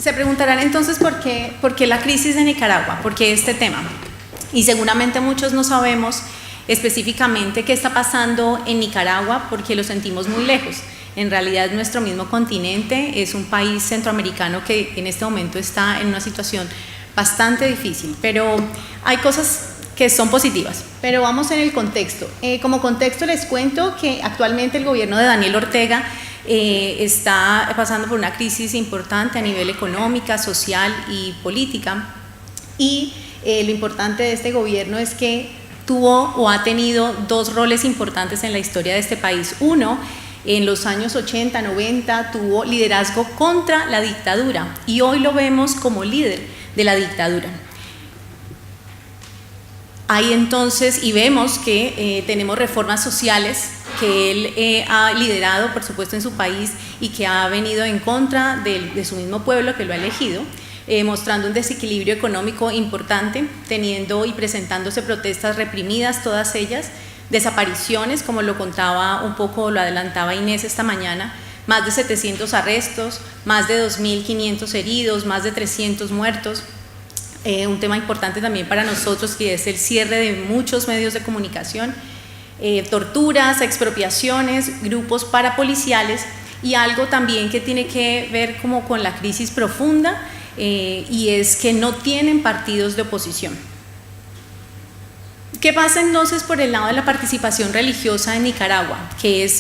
Se preguntarán entonces por qué la crisis de Nicaragua, por qué este tema. Y seguramente muchos no sabemos específicamente qué está pasando en Nicaragua porque lo sentimos muy lejos. En realidad nuestro mismo continente es un país centroamericano que en este momento está en una situación bastante difícil, pero hay cosas que son positivas. Pero vamos en el contexto. Como contexto les cuento que actualmente el gobierno de Daniel Ortega está pasando por una crisis importante a nivel económica, social y política, y lo importante de este gobierno es que tuvo o ha tenido dos roles importantes en la historia de este país. Uno, en los años 80, 90 tuvo liderazgo contra la dictadura y hoy lo vemos como líder de la dictadura. Ahí entonces, y vemos que tenemos reformas sociales que él ha liderado, por supuesto, en su país y que ha venido en contra de su mismo pueblo que lo ha elegido, mostrando un desequilibrio económico importante, teniendo y presentándose protestas reprimidas, todas ellas, desapariciones, como lo contaba un poco, lo adelantaba Inés esta mañana, más de 700 arrestos, más de 2.500 heridos, más de 300 muertos. Un tema importante también para nosotros que es el cierre de muchos medios de comunicación, torturas, expropiaciones, grupos parapoliciales y algo también que tiene que ver como con la crisis profunda y es que no tienen partidos de oposición. ¿Qué pasa entonces por el lado de la participación religiosa en Nicaragua? Que es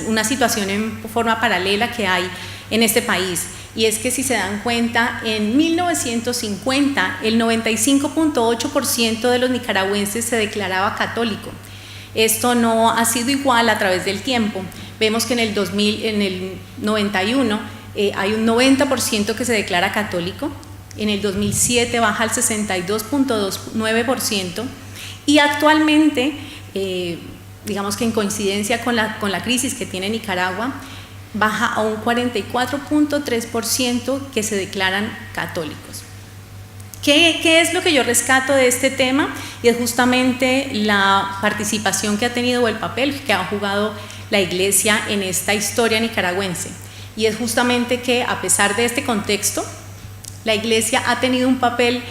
una situación en forma paralela que hay en este país. Y es que si se dan cuenta, en 1950 el 95.8% de los nicaragüenses se declaraba católico. Esto no ha sido igual a través del tiempo. Vemos que en el 91 hay un 90% que se declara católico, en el 2007 baja al 62.29% y actualmente, digamos que en coincidencia con la crisis que tiene Nicaragua, baja a un 44.3% que se declaran católicos. ¿Qué es lo que yo rescato de este tema? Y es justamente la participación que ha tenido o el papel que ha jugado la Iglesia en esta historia nicaragüense. Y es justamente que a pesar de este contexto, la Iglesia ha tenido un papel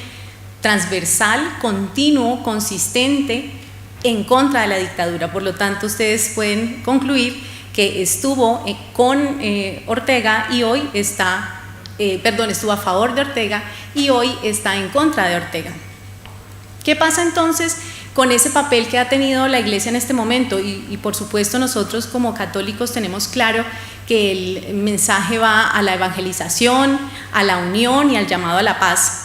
transversal, continuo, consistente en contra de la dictadura. Por lo tanto, ustedes pueden concluir que estuvo con Ortega y hoy está, estuvo a favor de Ortega y hoy está en contra de Ortega. ¿Qué pasa entonces con ese papel que ha tenido la Iglesia en este momento? Y por supuesto nosotros como católicos tenemos claro que el mensaje va a la evangelización, a la unión y al llamado a la paz.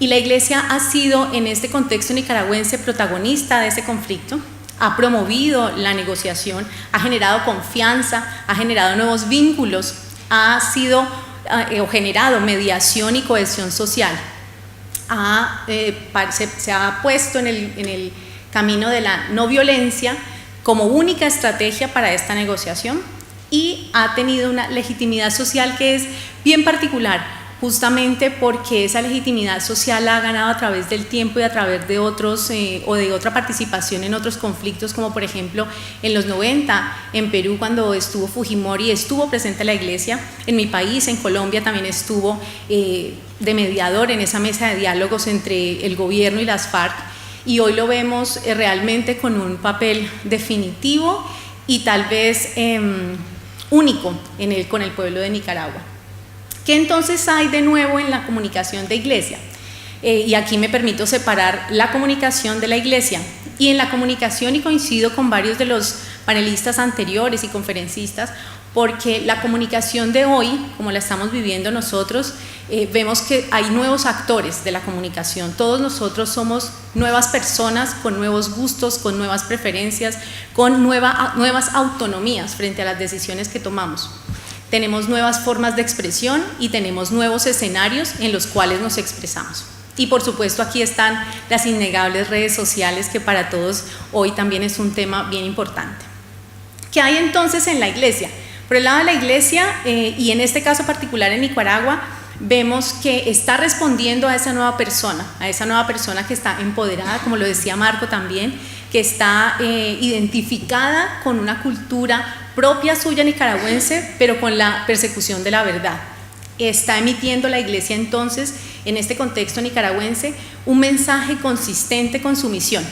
Y la Iglesia ha sido en este contexto nicaragüense protagonista de ese conflicto. Ha promovido la negociación, ha generado confianza, ha generado nuevos vínculos, ha sido o generado mediación y cohesión social. Se ha puesto en el camino de la no violencia como única estrategia para esta negociación y ha tenido una legitimidad social que es bien particular, justamente porque esa legitimidad social la ha ganado a través del tiempo y a través de otros o de otra participación en otros conflictos, como por ejemplo en los 90 en Perú cuando estuvo Fujimori, estuvo presente la Iglesia. En mi país, en Colombia, también estuvo de mediador en esa mesa de diálogos entre el gobierno y las FARC, y hoy lo vemos realmente con un papel definitivo y tal vez único con el pueblo de Nicaragua. ¿Qué entonces hay de nuevo en la comunicación de Iglesia? Y aquí me permito separar la comunicación de la Iglesia. Y en la comunicación, y coincido con varios de los panelistas anteriores y conferencistas, porque la comunicación de hoy, como la estamos viviendo nosotros, vemos que hay nuevos actores de la comunicación. Todos nosotros somos nuevas personas con nuevos gustos, con nuevas preferencias, con nuevas autonomías frente a las decisiones que tomamos. Tenemos nuevas formas de expresión y tenemos nuevos escenarios en los cuales nos expresamos. Y por supuesto aquí están las innegables redes sociales que para todos hoy también es un tema bien importante. ¿Qué hay entonces en la Iglesia? Por el lado de la Iglesia, y en este caso particular en Nicaragua, vemos que está respondiendo a esa nueva persona que está empoderada, como lo decía Marco también, que está identificada con una cultura propia suya nicaragüense, pero con la persecución de la verdad. está emitiendo la Iglesia entonces, en este contexto nicaragüense, un mensaje consistente con su misión.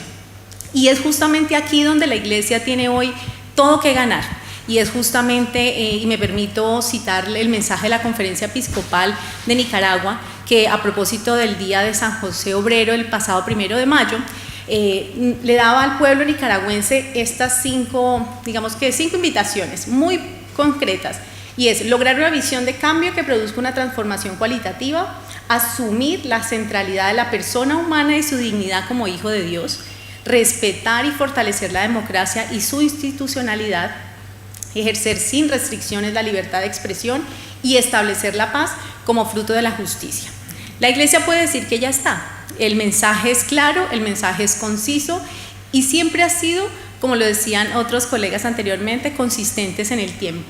Y es justamente aquí donde la Iglesia tiene hoy todo que ganar. Y es justamente, y me permito citarle el mensaje de la Conferencia Episcopal de Nicaragua, que a propósito del Día de San José Obrero, el pasado 1 de mayo, le daba al pueblo nicaragüense estas cinco invitaciones muy concretas, y es lograr una visión de cambio que produzca una transformación cualitativa, asumir la centralidad de la persona humana y su dignidad como hijo de Dios, respetar y fortalecer la democracia y su institucionalidad, ejercer sin restricciones la libertad de expresión y establecer la paz como fruto de la justicia. La Iglesia puede decir que ya está. El mensaje es claro, el mensaje es conciso y siempre ha sido, como lo decían otros colegas anteriormente, consistentes en el tiempo.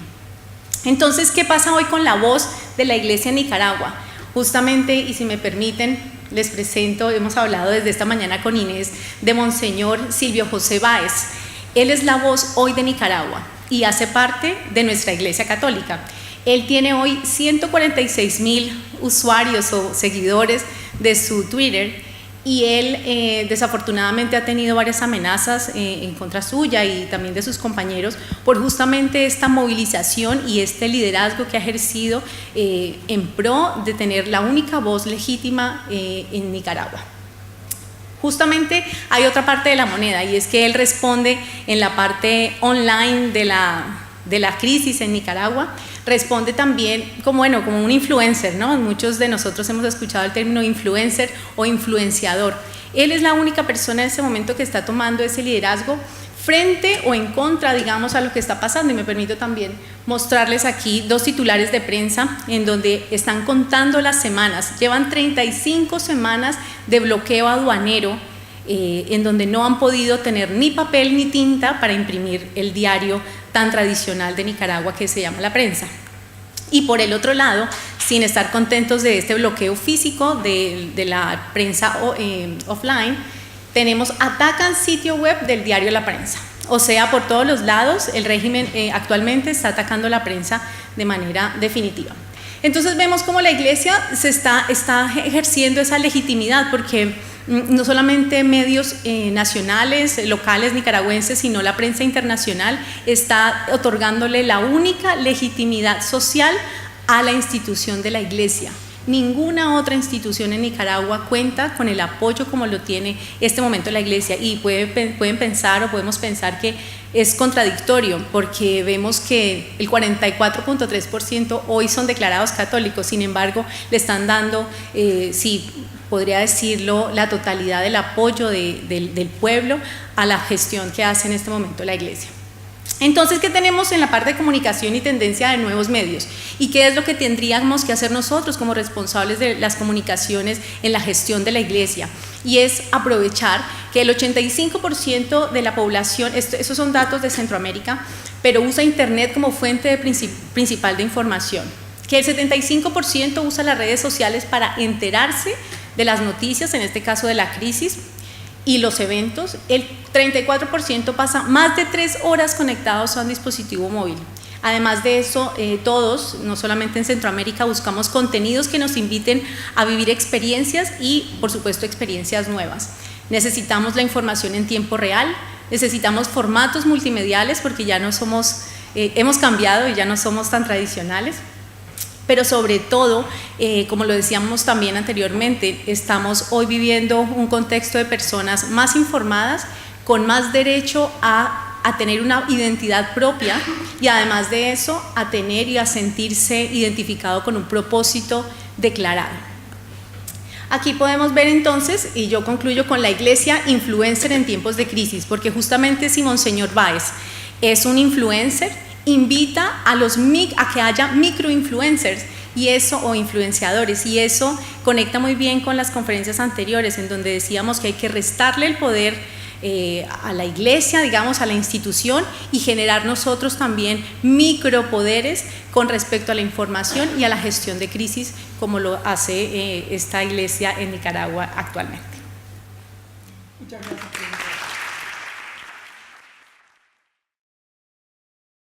Entonces, ¿qué pasa hoy con la voz de la Iglesia en Nicaragua? Justamente, y si me permiten, les presento, hemos hablado desde esta mañana con Inés, de Monseñor Silvio José Báez. Él es la voz hoy de Nicaragua y hace parte de nuestra Iglesia Católica. Él tiene hoy 146,000 usuarios o seguidores de su Twitter, y él desafortunadamente ha tenido varias amenazas en contra suya y también de sus compañeros por justamente esta movilización y este liderazgo que ha ejercido en pro de tener la única voz legítima en Nicaragua. Justamente hay otra parte de la moneda, y es que él responde en la parte online de la crisis en Nicaragua. Responde también como un influencer, ¿no? Muchos de nosotros hemos escuchado el término influencer o influenciador. Él es la única persona en ese momento que está tomando ese liderazgo frente o en contra, digamos, a lo que está pasando. Y me permito también mostrarles aquí dos titulares de prensa en donde están contando las semanas. Llevan 35 semanas de bloqueo aduanero, en donde no han podido tener ni papel ni tinta para imprimir el diario tan tradicional de Nicaragua que se llama La Prensa. Y por el otro lado, sin estar contentos de este bloqueo físico de la prensa offline, tenemos atacan sitio web del diario La Prensa. O sea, por todos los lados, el régimen actualmente está atacando la prensa de manera definitiva. Entonces vemos cómo la Iglesia está ejerciendo esa legitimidad, porque no solamente medios nacionales, locales, nicaragüenses, sino la prensa internacional está otorgándole la única legitimidad social a la institución de la Iglesia. Ninguna otra institución en Nicaragua cuenta con el apoyo como lo tiene este momento la Iglesia, y pueden pensar o podemos pensar que es contradictorio, porque vemos que el 44.3% hoy son declarados católicos. Sin embargo, le están dando, podría decirlo, la totalidad del apoyo del pueblo a la gestión que hace en este momento la Iglesia. Entonces, ¿qué tenemos en la parte de comunicación y tendencia de nuevos medios? ¿Y qué es lo que tendríamos que hacer nosotros como responsables de las comunicaciones en la gestión de la Iglesia? Y es aprovechar que el 85% de la población, esos son datos de Centroamérica, pero usa Internet como fuente principal de información, que el 75% usa las redes sociales para enterarse de las noticias, en este caso de la crisis y los eventos. El 34% pasa más de 3 horas conectados a un dispositivo móvil. Además de eso, todos, no solamente en Centroamérica, buscamos contenidos que nos inviten a vivir experiencias y, por supuesto, experiencias nuevas. Necesitamos la información en tiempo real, necesitamos formatos multimediales porque ya no somos, hemos cambiado y ya no somos tan tradicionales. Pero sobre todo, como lo decíamos también anteriormente, estamos hoy viviendo un contexto de personas más informadas, con más derecho a tener una identidad propia, y además de eso, a tener y a sentirse identificado con un propósito declarado. Aquí podemos ver entonces, y yo concluyo con la Iglesia influencer en tiempos de crisis, porque justamente si Monseñor Báez es un influencer, invita a que haya microinfluencers o influenciadores, y eso conecta muy bien con las conferencias anteriores, en donde decíamos que hay que restarle el poder a la Iglesia, digamos, a la institución, y generar nosotros también micropoderes con respecto a la información y a la gestión de crisis, como lo hace esta Iglesia en Nicaragua actualmente. Muchas gracias.